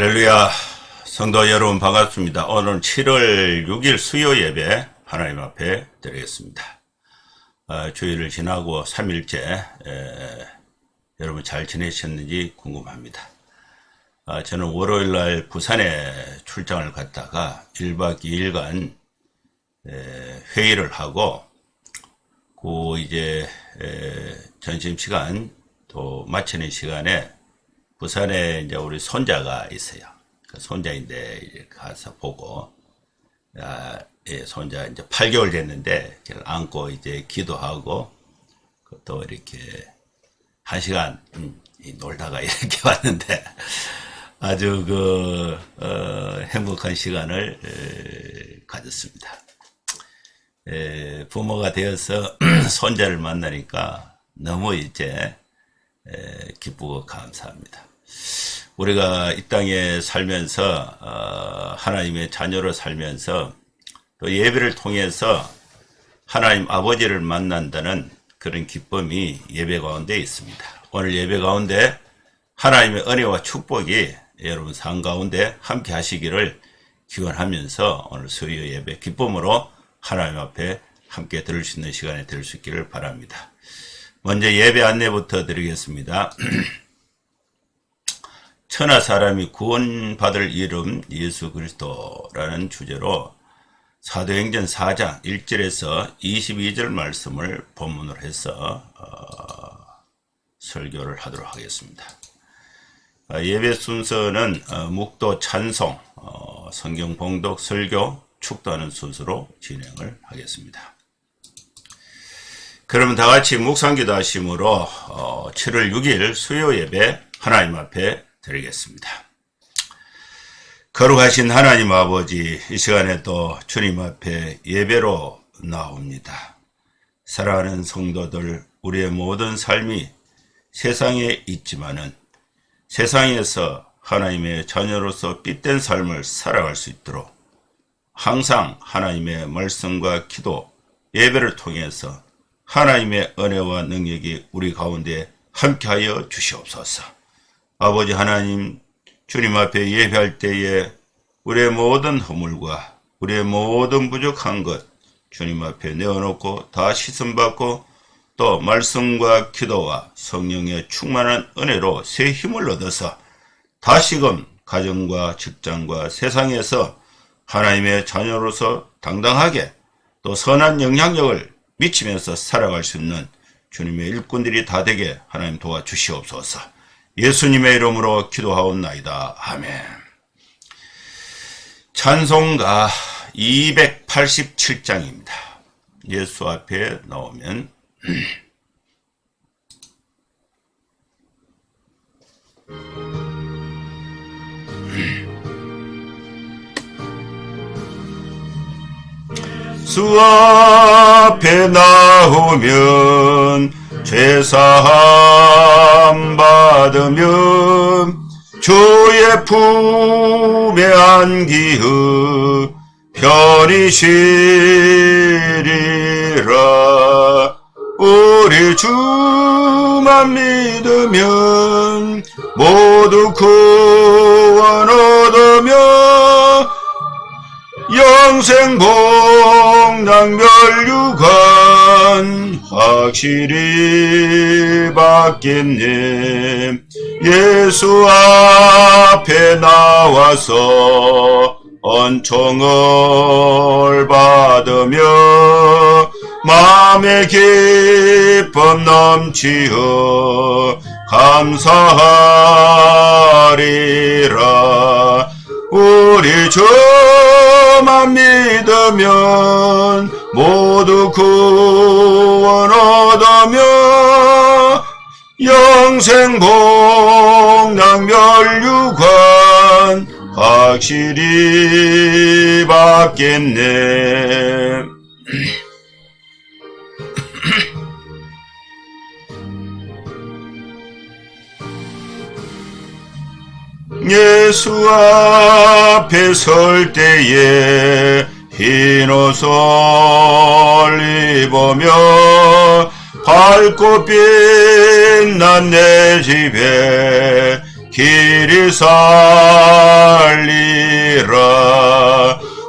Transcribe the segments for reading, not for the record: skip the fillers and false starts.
할렐루야. 성도 여러분 반갑습니다. 오늘은 7월 6일 수요 예배 하나님 앞에 드리겠습니다. 주일을 지나고 3일째 여러분 잘 지내셨는지 궁금합니다. 저는 월요일날 부산에 출장을 갔다가 1박 2일간 회의를 하고 이제 점심시간 또 마치는 시간에 부산에 이제 우리 손자가 있어요. 그 손자인데 이제 가서 보고, 손자 이제 8개월 됐는데, 제가 안고 이제 기도하고, 또 이렇게 1시간 놀다가 이렇게 왔는데, 아주 행복한 시간을 가졌습니다. 부모가 되어서 손자를 만나니까 너무 이제 기쁘고 감사합니다. 우리가 이 땅에 살면서 하나님의 자녀로 살면서 또 예배를 통해서 하나님 아버지를 만난다는 그런 기쁨이 예배 가운데 있습니다. 오늘 예배 가운데 하나님의 은혜와 축복이 여러분 삶 가운데 함께 하시기를 기원하면서 오늘 수요 예배 기쁨으로 하나님 앞에 함께 들을 수 있는 시간에 들을 수 있기를 바랍니다. 먼저 예배 안내부터 드리겠습니다. 천하 사람이 구원받을 이름 예수 그리스도라는 주제로 사도행전 4장 1절에서 22절 말씀을 본문으로 해서 설교를 하도록 하겠습니다. 예배 순서는 묵도 찬송, 성경 봉독, 설교, 축도하는 순서로 진행을 하겠습니다. 그러면 다 같이 묵상기도 하심으로 7월 6일 수요 예배 하나님 앞에 드리겠습니다. 거룩하신 하나님 아버지, 이 시간에 또 주님 앞에 예배로 나옵니다. 사랑하는 성도들, 우리의 모든 삶이 세상에 있지만은 세상에서 하나님의 자녀로서 핏된 삶을 살아갈 수 있도록 항상 하나님의 말씀과 기도, 예배를 통해서 하나님의 은혜와 능력이 우리 가운데 함께하여 주시옵소서. 아버지 하나님, 주님 앞에 예배할 때에 우리의 모든 허물과 우리의 모든 부족한 것 주님 앞에 내어놓고 다 씻음받고 또 말씀과 기도와 성령의 충만한 은혜로 새 힘을 얻어서 다시금 가정과 직장과 세상에서 하나님의 자녀로서 당당하게 또 선한 영향력을 미치면서 살아갈 수 있는 주님의 일꾼들이 다 되게 하나님 도와주시옵소서. 예수님의 이름으로 기도하옵나이다. 아멘. 찬송가 287장입니다. 예수 앞에 나오면 수 앞에 나오면 죄사함 받으면 주의 품에 안기어 편히 쉬리라. 우리 주만 믿으면 모두 구원 얻으며 영생 복락 멸류관 확실히 받겠네. 예수 앞에 나와서 은총을 받으며 마음의 기쁨 넘치어 감사하리라. 우리 주만 믿으면 모두 구원 얻으며 영생 복락 멸류관 확실히 받겠네. 예수 앞에 설 때에 흰 옷을 입으며 밝고 빛난 내 집에 길이 살리라.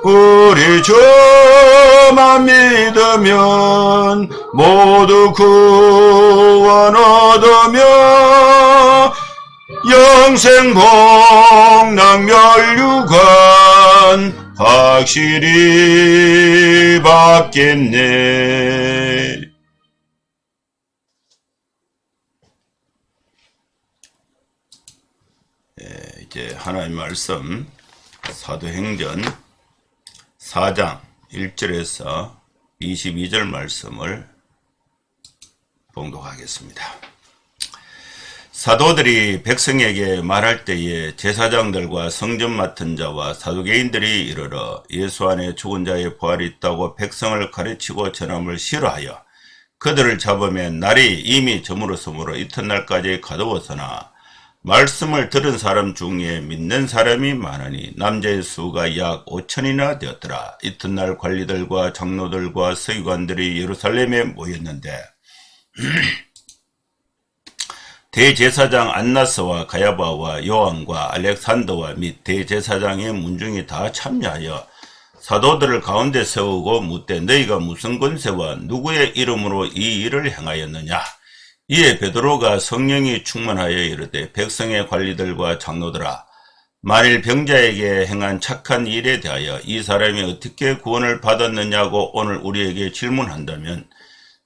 우리 주만 믿으면 모두 구원 얻으며 영생 복락 멸류관 확실히 받겠네. 이제 하나님 말씀 사도행전 4장 1절에서 22절 말씀을 봉독하겠습니다. 사도들이 백성에게 말할 때에 제사장들과 성전 맡은 자와 사두개인들이 이르러 예수 안에 죽은 자의 부활이 있다고 백성을 가르치고 전함을 싫어하여 그들을 잡으면 날이 이미 저물었으므로 이튿날까지 가두었으나 말씀을 들은 사람 중에 믿는 사람이 많으니 남자의 수가 약 5천이나 되었더라. 이튿날 관리들과 장로들과 서기관들이 예루살렘에 모였는데 대제사장 안나스와 가야바와 요한과 알렉산더와 및 대제사장의 문중이 다 참여하여 사도들을 가운데 세우고 묻되 너희가 무슨 권세와 누구의 이름으로 이 일을 행하였느냐. 이에 베드로가 성령이 충만하여 이르되 백성의 관리들과 장로들아, 만일 병자에게 행한 착한 일에 대하여 이 사람이 어떻게 구원을 받았느냐고 오늘 우리에게 질문한다면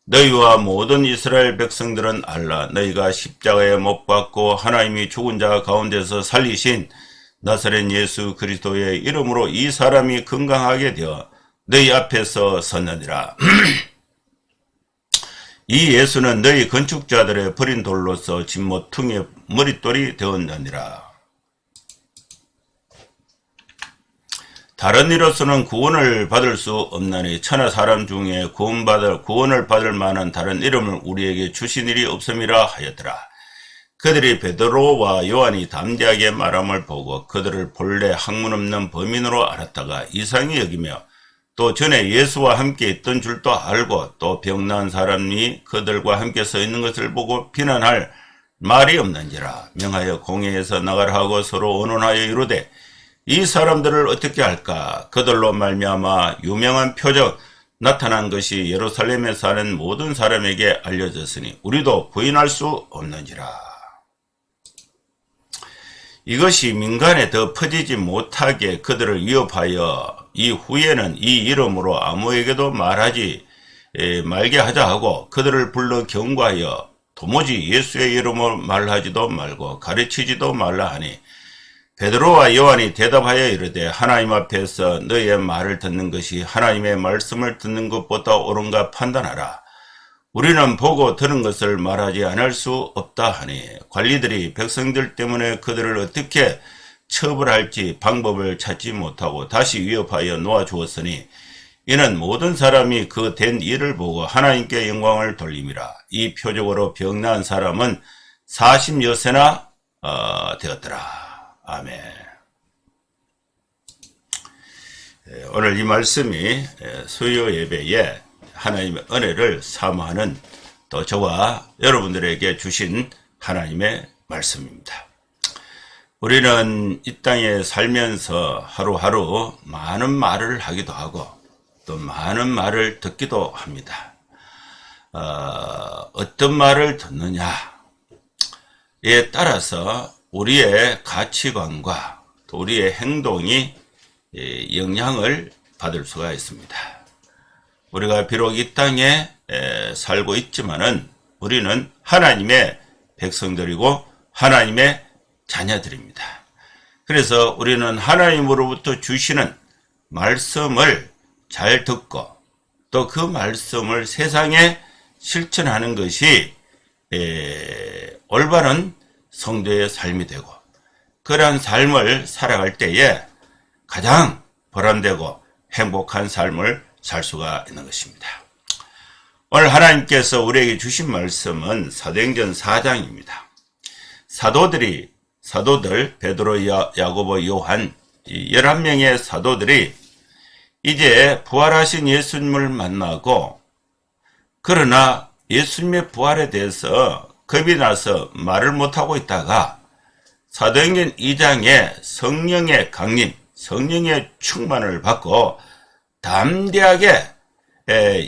너희와 모든 이스라엘 백성들은 알라. 너희가 십자가에 못 박고 하나님이 죽은 자 가운데서 살리신 나사렛 예수 그리스도의 이름으로 이 사람이 건강하게 되어 너희 앞에서 섰느니라. 이 예수는 너희 건축자들의 버린 돌로서 진모퉁의 머릿돌이 되었느니라. 다른 이로서는 구원을 받을 수 없나니 천하 사람 중에 구원을 받을 만한 다른 이름을 우리에게 주신 일이 없음이라 하였더라. 그들이 베드로와 요한이 담대하게 말함을 보고 그들을 본래 학문 없는 범인으로 알았다가 이상히 여기며 또 전에 예수와 함께 있던 줄도 알고 또 병난 사람이 그들과 함께 서 있는 것을 보고 비난할 말이 없는지라. 명하여 공회에서 나가라 하고 서로 언론하여 이르되 이 사람들을 어떻게 할까? 그들로 말미암아 유명한 표적 나타난 것이 예루살렘에 사는 모든 사람에게 알려졌으니 우리도 부인할 수 없는지라. 이것이 민간에 더 퍼지지 못하게 그들을 위협하여 이후에는 이 이름으로 아무에게도 말하지 말게 하자 하고 그들을 불러 경고하여 도무지 예수의 이름으로 말하지도 말고 가르치지도 말라 하니 베드로와 요한이 대답하여 이르되 하나님 앞에서 너희의 말을 듣는 것이 하나님의 말씀을 듣는 것보다 옳은가 판단하라. 우리는 보고 들은 것을 말하지 않을 수 없다 하니 관리들이 백성들 때문에 그들을 어떻게 처벌할지 방법을 찾지 못하고 다시 위협하여 놓아주었으니 이는 모든 사람이 그 된 일을 보고 하나님께 영광을 돌림이라. 이 표적으로 병나은 사람은 40여세나 되었더라. 아멘. 오늘 이 말씀이 수요 예배에 하나님의 은혜를 사모하는 또 저와 여러분들에게 주신 하나님의 말씀입니다. 우리는 이 땅에 살면서 하루하루 많은 말을 하기도 하고 또 많은 말을 듣기도 합니다. 어떤 말을 듣느냐에 따라서 우리의 가치관과 또 우리의 행동이 영향을 받을 수가 있습니다. 우리가 비록 이 땅에 살고 있지만은 우리는 하나님의 백성들이고 하나님의 자녀들입니다. 그래서 우리는 하나님으로부터 주시는 말씀을 잘 듣고 또 그 말씀을 세상에 실천하는 것이 올바른 성도의 삶이 되고 그러한 삶을 살아갈 때에 가장 보람되고 행복한 삶을 살 수가 있는 것입니다. 오늘 하나님께서 우리에게 주신 말씀은 사도행전 4장입니다. 사도들 베드로, 야고보, 요한 11명의 사도들이 이제 부활하신 예수님을 만나고 그러나 예수님의 부활에 대해서 겁이 나서 말을 못하고 있다가 사도행전 2장에 성령의 강림, 성령의 충만을 받고 담대하게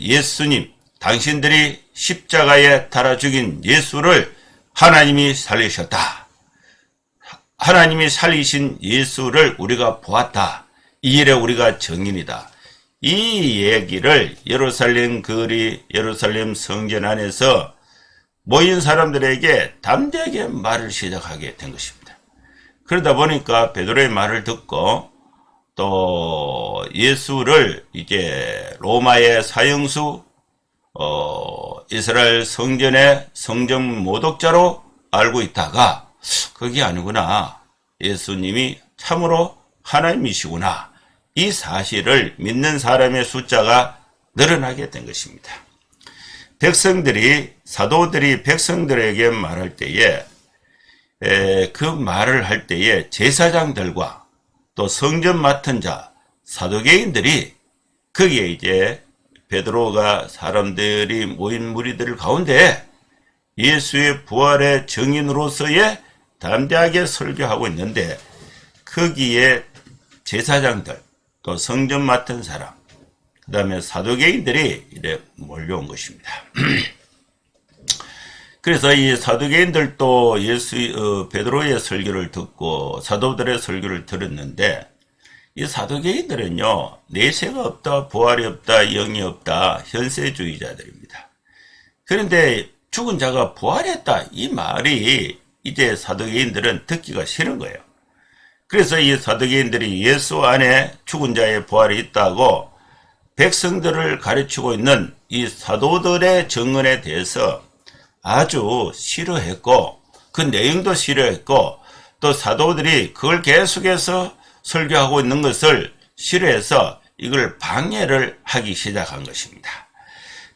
예수님, 당신들이 십자가에 달아 죽인 예수를 하나님이 살리셨다. 하나님이 살리신 예수를 우리가 보았다. 이 일에 우리가 증인이다. 이 얘기를 예루살렘 거리, 예루살렘 성전 안에서 모인 사람들에게 담대하게 말을 시작하게 된 것입니다. 그러다 보니까 베드로의 말을 듣고 또 예수를 이제 로마의 사형수, 이스라엘 성전의 성전 모독자로 알고 있다가 그게 아니구나. 예수님이 참으로 하나님이시구나. 이 사실을 믿는 사람의 숫자가 늘어나게 된 것입니다. 백성들이, 사도들이 백성들에게 말할 때에, 그 말을 할 때에 제사장들과 또 성전 맡은 자, 사도개인들이 거기에 이제 베드로가 사람들이 모인 무리들 가운데 예수의 부활의 증인으로서의 담대하게 설교하고 있는데 거기에 제사장들, 또 성전 맡은 사람, 그 다음에 사두개인들이 이래 몰려온 것입니다. 그래서 이 사두개인들도 베드로의 설교를 듣고 사도들의 설교를 들었는데 이 사두개인들은요, 내세가 없다, 부활이 없다, 영이 없다, 현세주의자들입니다. 그런데 죽은 자가 부활했다, 이 말이 이제 사두개인들은 듣기가 싫은 거예요. 그래서 이 사두개인들이 예수 안에 죽은 자의 부활이 있다고 백성들을 가르치고 있는 이 사도들의 증언에 대해서 아주 싫어했고 그 내용도 싫어했고 또 사도들이 그걸 계속해서 설교하고 있는 것을 싫어해서 이걸 방해를 하기 시작한 것입니다.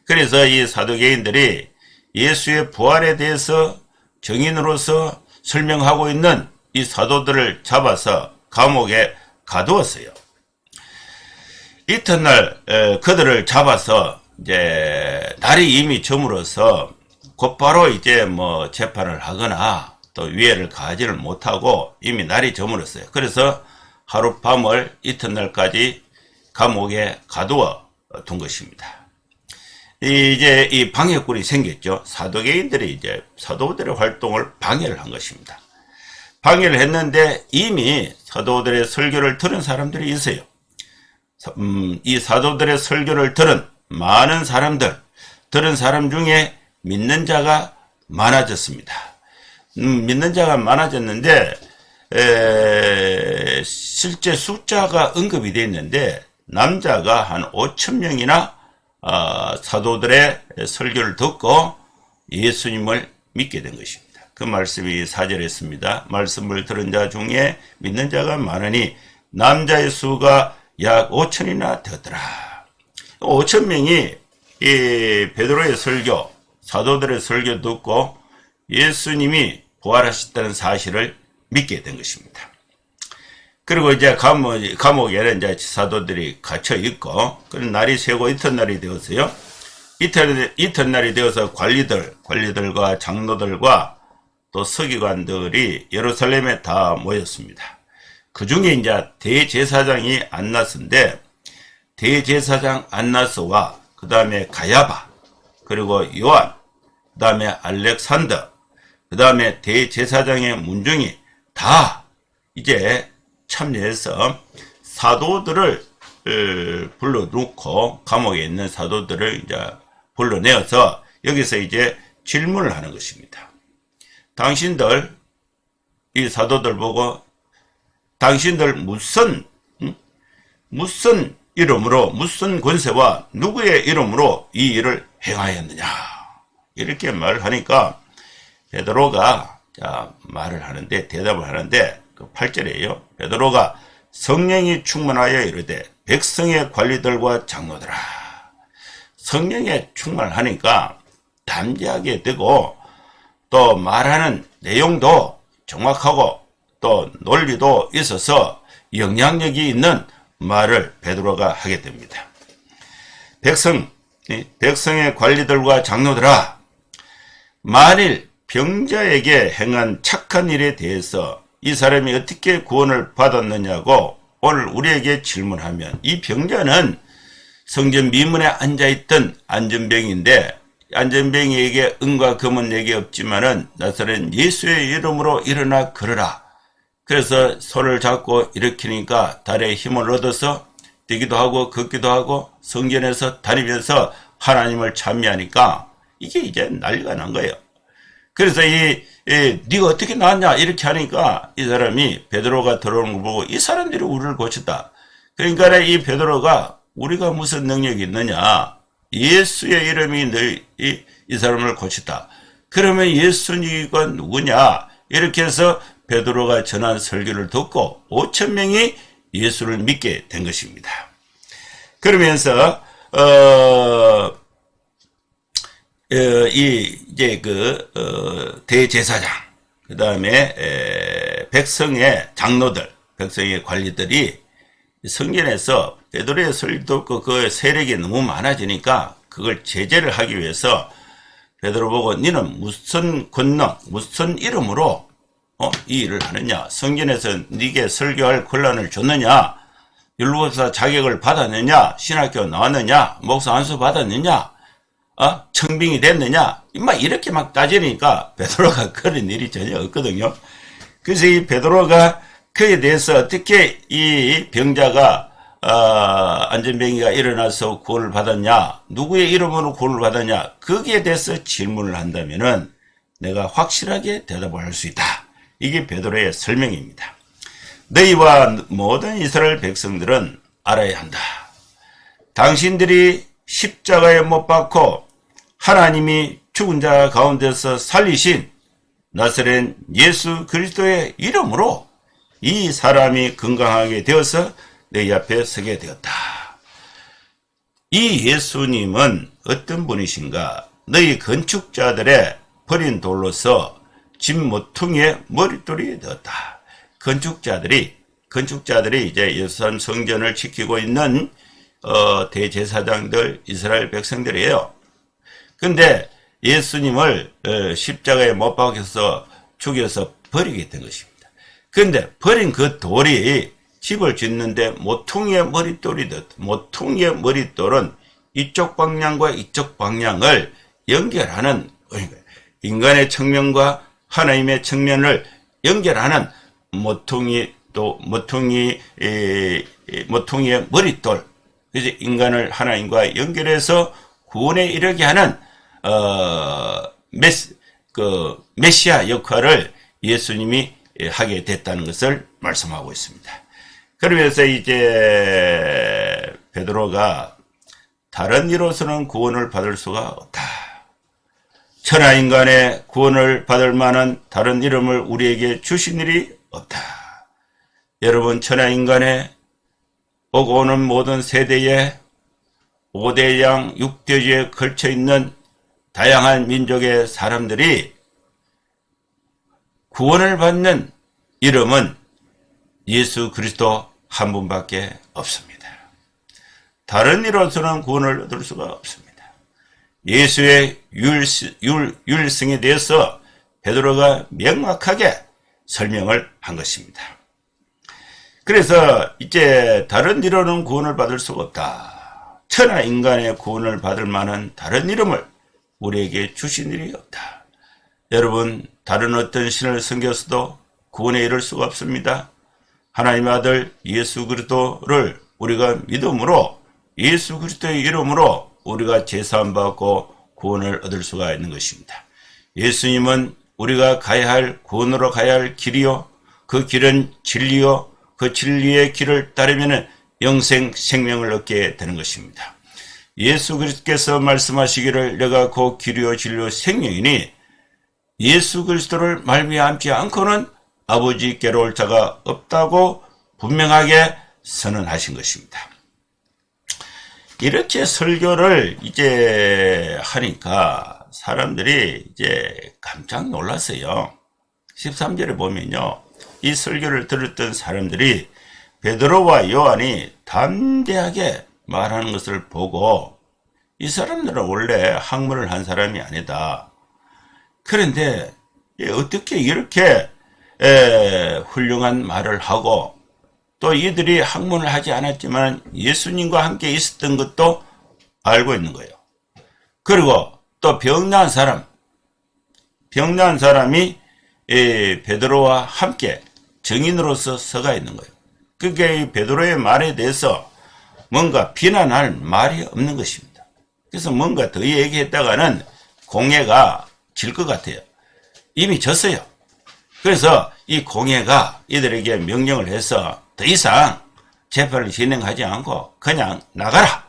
그래서 이 사두개인들이 예수의 부활에 대해서 증인으로서 설명하고 있는 이 사도들을 잡아서 감옥에 가두었어요. 이튿날 그들을 잡아서 이제 날이 이미 저물어서 곧바로 이제 뭐 재판을 하거나 또 위해를 가하지를 못하고 이미 날이 저물었어요. 그래서 하룻밤을 이튿날까지 감옥에 가두어 둔 것입니다. 이제 이 방해꾼이 생겼죠. 사도개인들이 이제 사도들의 활동을 방해를 한 것입니다. 방해를 했는데 이미 사도들의 설교를 들은 사람들이 있어요. 이 사도들의 설교를 들은 많은 사람들, 들은 사람 중에 믿는 자가 많아졌습니다. 믿는 자가 많아졌는데 실제 숫자가 언급이 되어 있는데 남자가 한 5,000명이나 사도들의 설교를 듣고 예수님을 믿게 된 것입니다. 그 말씀이 4절에 있습니다. 말씀을 들은 자 중에 믿는 자가 많으니 남자의 수가 약 5,000이나 되었더라. 5,000명이 이 베드로의 설교, 사도들의 설교 듣고 예수님이 부활하셨다는 사실을 믿게 된 것입니다. 그리고 이제 감옥에는 이제 사도들이 갇혀 있고, 그런 날이 새고 이튿날이 되었어요. 이튿날이 되어서 관리들과 장로들과 또 서기관들이 예루살렘에 다 모였습니다. 그 중에 이제 대제사장이 안나스인데, 대제사장 안나스와 그 다음에 가야바, 그리고 요한, 그 다음에 알렉산더, 그 다음에 대제사장의 문중이 다 이제 참여해서 사도들을 불러놓고 감옥에 있는 사도들을 이제 불러내어서 여기서 이제 질문을 하는 것입니다. 당신들, 이 사도들 보고 당신들 무슨 이름으로, 무슨 권세와 누구의 이름으로 이 일을 행하였느냐, 이렇게 말을 하니까 베드로가 말을 하는데, 대답을 하는데 그 8절이에요. 베드로가 성령이 충만하여 이르되 백성의 관리들과 장로들아. 성령에 충만하니까 담대하게 되고 또 말하는 내용도 정확하고 또 논리도 있어서 영향력이 있는 말을 베드로가 하게 됩니다. 백성의 관리들과 장로들아, 만일 병자에게 행한 착한 일에 대해서 이 사람이 어떻게 구원을 받았느냐고 오늘 우리에게 질문하면, 이 병자는 성전 미문에 앉아있던 안전병인데, 안전병이에게 은과 금은 내게 없지만은 나사렛 예수의 이름으로 일어나 걸으라. 그래서 손을 잡고 일으키니까 다리에 힘을 얻어서 뛰기도 하고 걷기도 하고 성전에서 다니면서 하나님을 찬미하니까 이게 이제 난리가 난 거예요. 그래서 네가 어떻게 나왔냐 이렇게 하니까 이 사람이 베드로가 들어오는 걸 보고 이 사람들이 우리를 고쳤다. 그러니까 이 베드로가 우리가 무슨 능력이 있느냐, 예수의 이름이 이 사람을 고쳤다. 그러면 예수님이 누구냐, 이렇게 해서 베드로가 전한 설교를 듣고 5,000명이 예수를 믿게 된 것입니다. 그러면서 대제사장, 그 다음에 백성의 장로들, 백성의 관리들이 성전에서 베드로의 설교 듣고 그 세력이 너무 많아지니까 그걸 제재를 하기 위해서 베드로 보고 너는 무슨 권능, 무슨 이름으로 이 일을 하느냐, 성전에서 네게 설교할 권한을 줬느냐, 율법사 자격을 받았느냐, 신학교 나왔느냐, 목사 안수 받았느냐, 청빙이 됐느냐, 이렇게 막 따지니까 베드로가 그런 일이 전혀 없거든요. 그래서 이 베드로가 그에 대해서 어떻게 이 병자가 안전병이가 일어나서 구원을 받았냐, 누구의 이름으로 구원을 받았냐, 거기에 대해서 질문을 한다면은 내가 확실하게 대답을 할 수 있다. 이게 베드로의 설명입니다. 너희와 모든 이스라엘 백성들은 알아야 한다. 당신들이 십자가에 못 박고 하나님이 죽은 자 가운데서 살리신 나사렛 예수 그리스도의 이름으로 이 사람이 건강하게 되어서 너희 앞에 서게 되었다. 이 예수님은 어떤 분이신가? 너희 건축자들의 버린 돌로서 집 모퉁이의 머릿돌이 되었다. 건축자들이 이제 예루살렘 성전을 지키고 있는 대제사장들, 이스라엘 백성들이에요. 근데 예수님을 십자가에 못 박혀서 죽여서 버리게 된 것입니다. 근데 버린 그 돌이 집을 짓는데 모퉁이의 머릿돌이 되었다. 모퉁이의 머릿돌은 이쪽 방향과 이쪽 방향을 연결하는, 인간의 측면과 하나님의 측면을 연결하는 모퉁이의 머릿돌. 그래서 인간을 하나님과 연결해서 구원에 이르게 하는 메시아 역할을 예수님이 하게 됐다는 것을 말씀하고 있습니다. 그러면서 이제 베드로가 다른 이로서는 구원을 받을 수가 없다. 천하인간의 구원을 받을 만한 다른 이름을 우리에게 주신 일이 없다. 여러분, 천하인간의 오고 오는 모든 세대에 5대 양 6대주에 걸쳐있는 다양한 민족의 사람들이 구원을 받는 이름은 예수 그리스도 한 분밖에 없습니다. 다른 이로서는 구원을 얻을 수가 없습니다. 예수의 유일성에 대해서 베드로가 명확하게 설명을 한 것입니다. 그래서 이제 다른 이로는 구원을 받을 수가 없다. 천하 인간의 구원을 받을 만한 다른 이름을 우리에게 주신 일이 없다. 여러분, 다른 어떤 신을 섬겼어도 구원에 이를 수가 없습니다. 하나님의 아들 예수 그리스도를 우리가 믿음으로 예수 그리스도의 이름으로 우리가 제사함 받고 구원을 얻을 수가 있는 것입니다. 예수님은 우리가 가야 할, 구원으로 가야 할 길이요, 그 길은 진리요, 그 진리의 길을 따르면 영생 생명을 얻게 되는 것입니다. 예수 그리스도께서 말씀하시기를 내가 그 길이요 진리요 생명이니 예수 그리스도를 말미암지 않고는 아버지께로 올 자가 없다고 분명하게 선언하신 것입니다. 이렇게 설교를 이제 하니까 사람들이 이제 깜짝 놀랐어요. 13절에 보면요, 이 설교를 들었던 사람들이 베드로와 요한이 담대하게 말하는 것을 보고 이 사람들은 원래 학문을 한 사람이 아니다. 그런데 어떻게 이렇게 훌륭한 말을 하고 또 이들이 학문을 하지 않았지만 예수님과 함께 있었던 것도 알고 있는 거예요. 그리고 또 병나은 사람이 베드로와 함께 증인으로서 서가 있는 거예요. 그게 베드로의 말에 대해서 뭔가 비난할 말이 없는 것입니다. 그래서 뭔가 더 얘기했다가는 공회가 질 것 같아요. 이미 졌어요. 그래서 이 공회가 이들에게 명령을 해서 더 이상 재판을 진행하지 않고 그냥 나가라,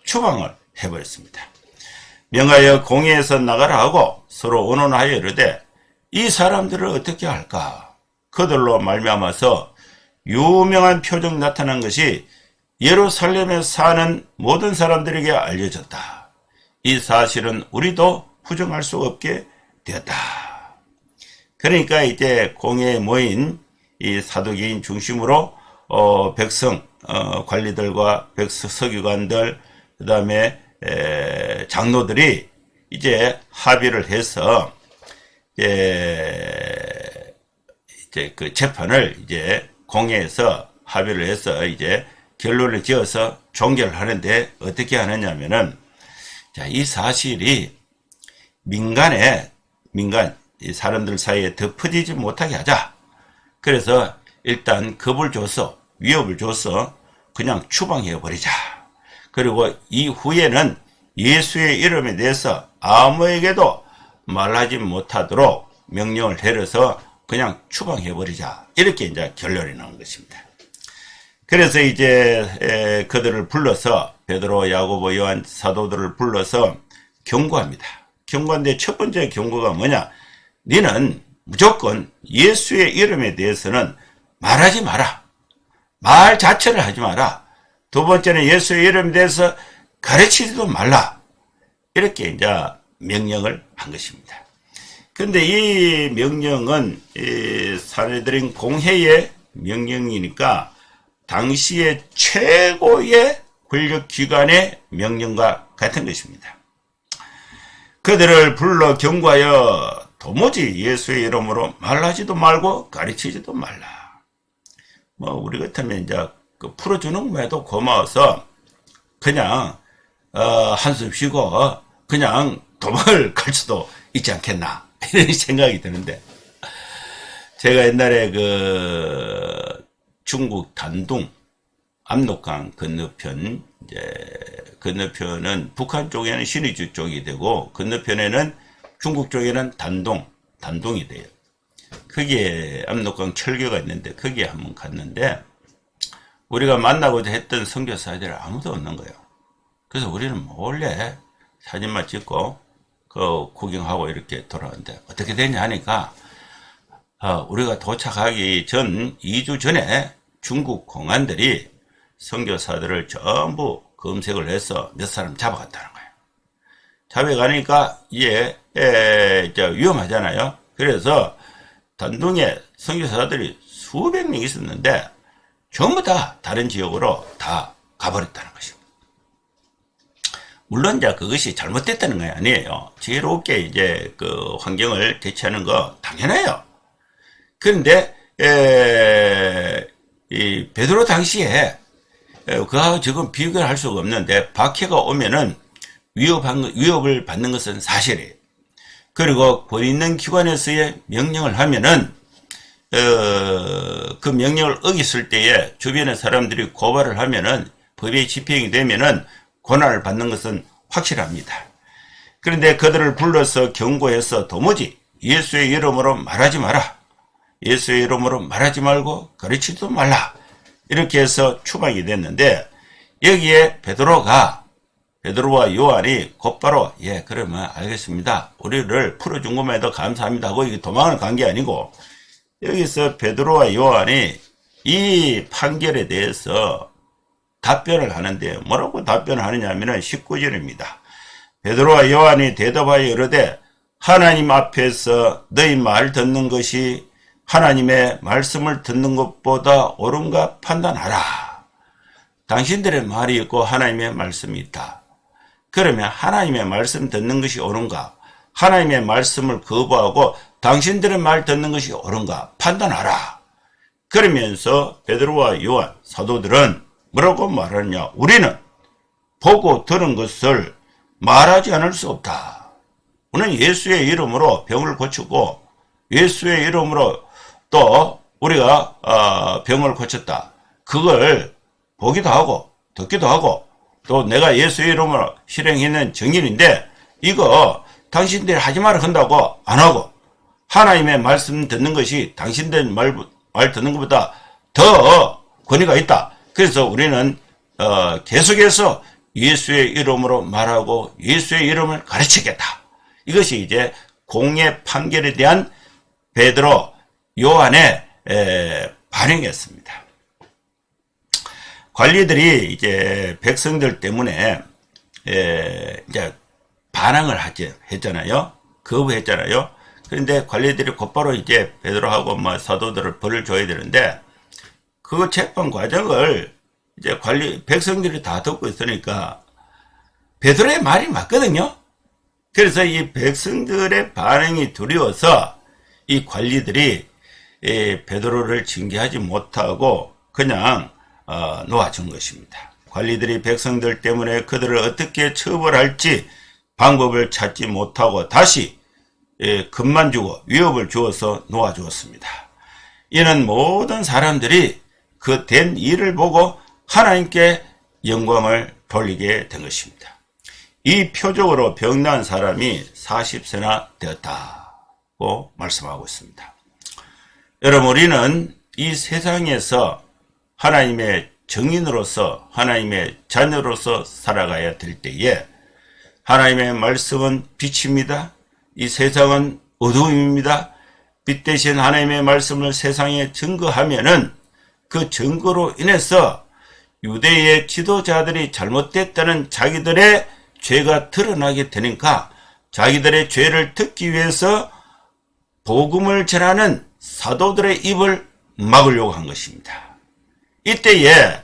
추방을 해버렸습니다. 명하여 공회에서 나가라 하고 서로 언론하여 이르되 이 사람들을 어떻게 할까? 그들로 말미암아서 유명한 표적 나타난 것이 예루살렘에 사는 모든 사람들에게 알려졌다. 이 사실은 우리도 부정할 수 없게 되었다. 그러니까 이제 공회에 모인 이 사도계인 중심으로 백성 관리들과 백성 서기관들 그다음에 장로들이 이제 합의를 해서 이제 그 재판을 이제 공회에서 합의를 해서 이제 결론을 지어서 종결을 하는데 어떻게 하느냐면은 자, 이 사실이 민간 이 사람들 사이에 덮어지지 못하게 하자. 그래서 일단 겁을 줘서 위협을 줘서 그냥 추방해 버리자. 그리고 이후에는 예수의 이름에 대해서 아무에게도 말하지 못하도록 명령을 내려서 그냥 추방해 버리자. 이렇게 이제 결론이 나온 것입니다. 그래서 이제 그들을 불러서 베드로, 야고보, 요한 사도들을 불러서 경고합니다. 경고인데 첫 번째 경고가 뭐냐? 너는 무조건 예수의 이름에 대해서는 말하지 마라. 말 자체를 하지 마라. 두 번째는 예수의 이름에 대해서 가르치지도 말라. 이렇게 이제 명령을 한 것입니다. 근데 이 명령은 사내들인 공회의 명령이니까 당시의 최고의 권력기관의 명령과 같은 것입니다. 그들을 불러 경고하여 도무지 예수의 이름으로 말하지도 말고 가르치지도 말라. 우리 같으면 이제 그 풀어주는 것에도 고마워서 그냥 한숨 쉬고 그냥 도망을 갈 수도 있지 않겠나 이런 생각이 드는데, 제가 옛날에 그 중국 단둥 압록강 건너편, 이제 건너편은 북한 쪽에는 신의주 쪽이 되고 건너편에는 중국 쪽에는 단동이 돼요. 거기에 압록강 철교가 있는데 거기에 한번 갔는데 우리가 만나고자 했던 선교사들이 아무도 없는 거예요. 그래서 우리는 몰래 사진만 찍고 그 구경하고 이렇게 돌아오는데 어떻게 되냐 하니까 우리가 도착하기 전 2주 전에 중국 공안들이 선교사들을 전부 검색을 해서 몇 사람 잡아갔다는 거예요. 잡아가니까 이게 위험하잖아요. 그래서 단둥에 선교사들이 수백 명 있었는데 전부 다 다른 지역으로 다 가버렸다는 것입니다. 물론 이제 그것이 잘못됐다는 건 아니에요. 지혜롭게 이제 그 환경을 대처하는 거 당연해요. 그런데 이 베드로 당시에 그하고 지금 비교를 할 수가 없는데 박해가 오면은 위협을 받는 것은 사실이에요. 그리고 권 있는 기관에서의 명령을 하면은 그 명령을 어겼을 때에 주변의 사람들이 고발을 하면은 법의 집행이 되면은 고난을 받는 것은 확실합니다. 그런데 그들을 불러서 경고해서 도무지 예수의 이름으로 말하지 마라. 예수의 이름으로 말하지 말고 가르치지도 말라. 이렇게 해서 추방이 됐는데 여기에 베드로와 요한이 곧바로 그러면 알겠습니다. 우리를 풀어준 것만해도 감사합니다 하고 이게 도망을 간 게 아니고 여기서 베드로와 요한이 이 판결에 대해서 답변을 하는데 뭐라고 답변을 하느냐면은 19절입니다. 베드로와 요한이 대답하여 이르되 하나님 앞에서 너희 말 듣는 것이 하나님의 말씀을 듣는 것보다 옳은가 판단하라. 당신들의 말이 있고 하나님의 말씀이 있다. 그러면 하나님의 말씀 듣는 것이 옳은가? 하나님의 말씀을 거부하고 당신들의 말 듣는 것이 옳은가 판단하라. 그러면서 베드로와 요한 사도들은 뭐라고 말하느냐? 우리는 보고 들은 것을 말하지 않을 수 없다. 우리는 예수의 이름으로 병을 고치고 예수의 이름으로 또 우리가 병을 고쳤다. 그걸 보기도 하고 듣기도 하고 또 내가 예수의 이름으로 실행했는 증인인데 이거 당신들이 하지 마라 한다고 안 하고 하나님의 말씀 듣는 것이 당신들 말 듣는 것보다 더 권위가 있다. 그래서 우리는 계속해서 예수의 이름으로 말하고 예수의 이름을 가르치겠다. 이것이 이제 공의 판결에 대한 베드로 요한의 반응이었습니다. 관리들이 이제 백성들 때문에 이제 반항을 했잖아요. 거부했잖아요. 그런데 관리들이 곧바로 이제 베드로하고 사도들을 벌을 줘야 되는데 그 재판 과정을 이제 백성들이 다 듣고 있으니까 베드로의 말이 맞거든요. 그래서 이 백성들의 반응이 두려워서 이 관리들이 베드로를 징계하지 못하고 그냥 놓아준 것입니다. 관리들이 백성들 때문에 그들을 어떻게 처벌할지 방법을 찾지 못하고 다시 금만 주고 위협을 주어서 놓아주었습니다. 이는 모든 사람들이 그 된 일을 보고 하나님께 영광을 돌리게 된 것입니다. 이 표적으로 병난 사람이 40세나 되었다고 말씀하고 있습니다. 여러분, 우리는 이 세상에서 하나님의 증인으로서 하나님의 자녀로서 살아가야 될 때에 하나님의 말씀은 빛입니다. 이 세상은 어두움입니다. 빛 대신 하나님의 말씀을 세상에 증거하면은 그 증거로 인해서 유대의 지도자들이 잘못됐다는 자기들의 죄가 드러나게 되니까 자기들의 죄를 덮기 위해서 복음을 전하는 사도들의 입을 막으려고 한 것입니다. 이때에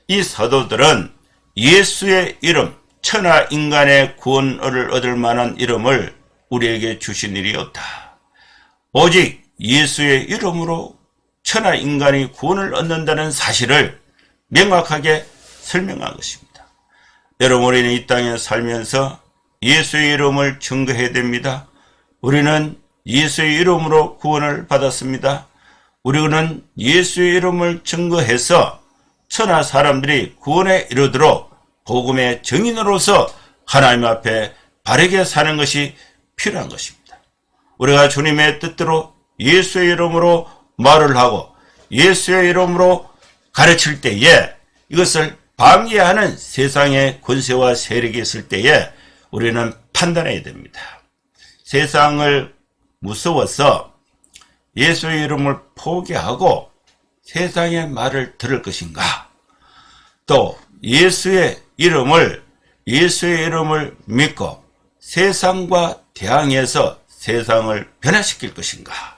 이 사도들은 예수의 이름, 천하 인간의 구원을 얻을 만한 이름을 우리에게 주신 일이 없다. 오직 예수의 이름으로 천하 인간이 구원을 얻는다는 사실을 명확하게 설명한 것입니다. 여러분, 우리는 이 땅에 살면서 예수의 이름을 증거해야 됩니다. 우리는 예수의 이름으로 구원을 받았습니다. 우리는 예수의 이름을 증거해서 천하 사람들이 구원에 이르도록 복음의 증인으로서 하나님 앞에 바르게 사는 것이 필요한 것입니다. 우리가 주님의 뜻대로 예수의 이름으로 말을 하고 예수의 이름으로 가르칠 때에 이것을 방해하는 세상의 권세와 세력이 있을 때에 우리는 판단해야 됩니다. 세상을 무서워서 예수의 이름을 포기하고 세상의 말을 들을 것인가? 또 예수의 이름을 믿고 세상과 대항해서 세상을 변화시킬 것인가?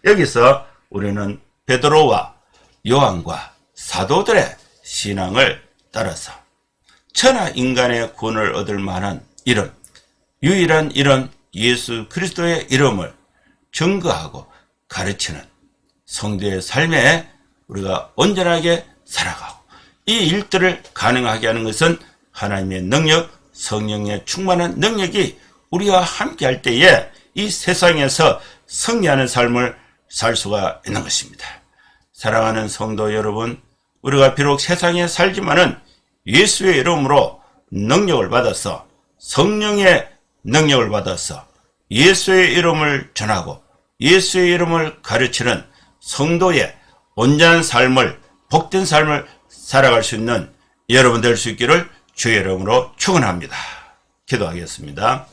여기서 우리는 베드로와 요한과 사도들의 신앙을 따라서 천하 인간의 구원을 얻을 만한 이름, 유일한 이름 예수 그리스도의 이름을 증거하고 가르치는 성도의 삶에 우리가 온전하게 살아가고 이 일들을 가능하게 하는 것은 하나님의 능력, 성령의 충만한 능력이 우리와 함께 할 때에 이 세상에서 승리하는 삶을 살 수가 있는 것입니다. 사랑하는 성도 여러분, 우리가 비록 세상에 살지만은 예수의 이름으로 능력을 받아서 성령의 능력을 받아서 예수의 이름을 전하고 예수의 이름을 가르치는 성도의 온전한 삶을, 복된 삶을 살아갈 수 있는 여러분 될 수 있기를 주의 이름으로 축원합니다. 기도하겠습니다.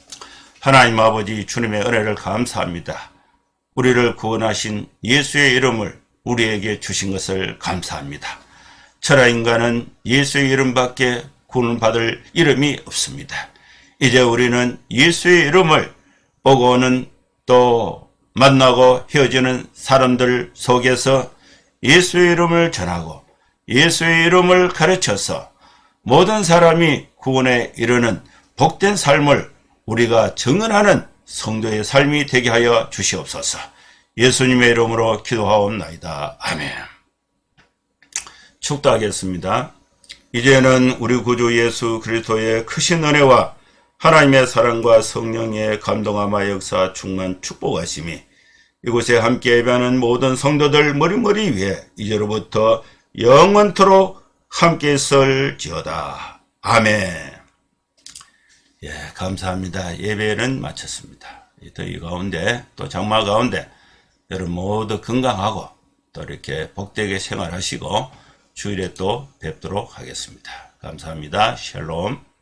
하나님 아버지, 주님의 은혜를 감사합니다. 우리를 구원하신 예수의 이름을 우리에게 주신 것을 감사합니다. 천하 인간은 예수의 이름밖에 구원을 받을 이름이 없습니다. 이제 우리는 예수의 이름을 보고 오는 또 만나고 헤어지는 사람들 속에서 예수의 이름을 전하고 예수의 이름을 가르쳐서 모든 사람이 구원에 이르는 복된 삶을 우리가 증언하는 성도의 삶이 되게 하여 주시옵소서. 예수님의 이름으로 기도하옵나이다. 아멘. 축도하겠습니다. 이제는 우리 구주 예수 그리스도의 크신 은혜와 하나님의 사랑과 성령의 감동하마 역사 충만 축복하심이 이곳에 함께 예배하는 모든 성도들 머리머리 위에 이제로부터 영원토록 함께 있을지어다. 아멘. 예, 감사합니다. 예배는 마쳤습니다. 이 더위 가운데 또 장마 가운데 여러분 모두 건강하고 또 이렇게 복되게 생활하시고 주일에 또 뵙도록 하겠습니다. 감사합니다. 샬롬.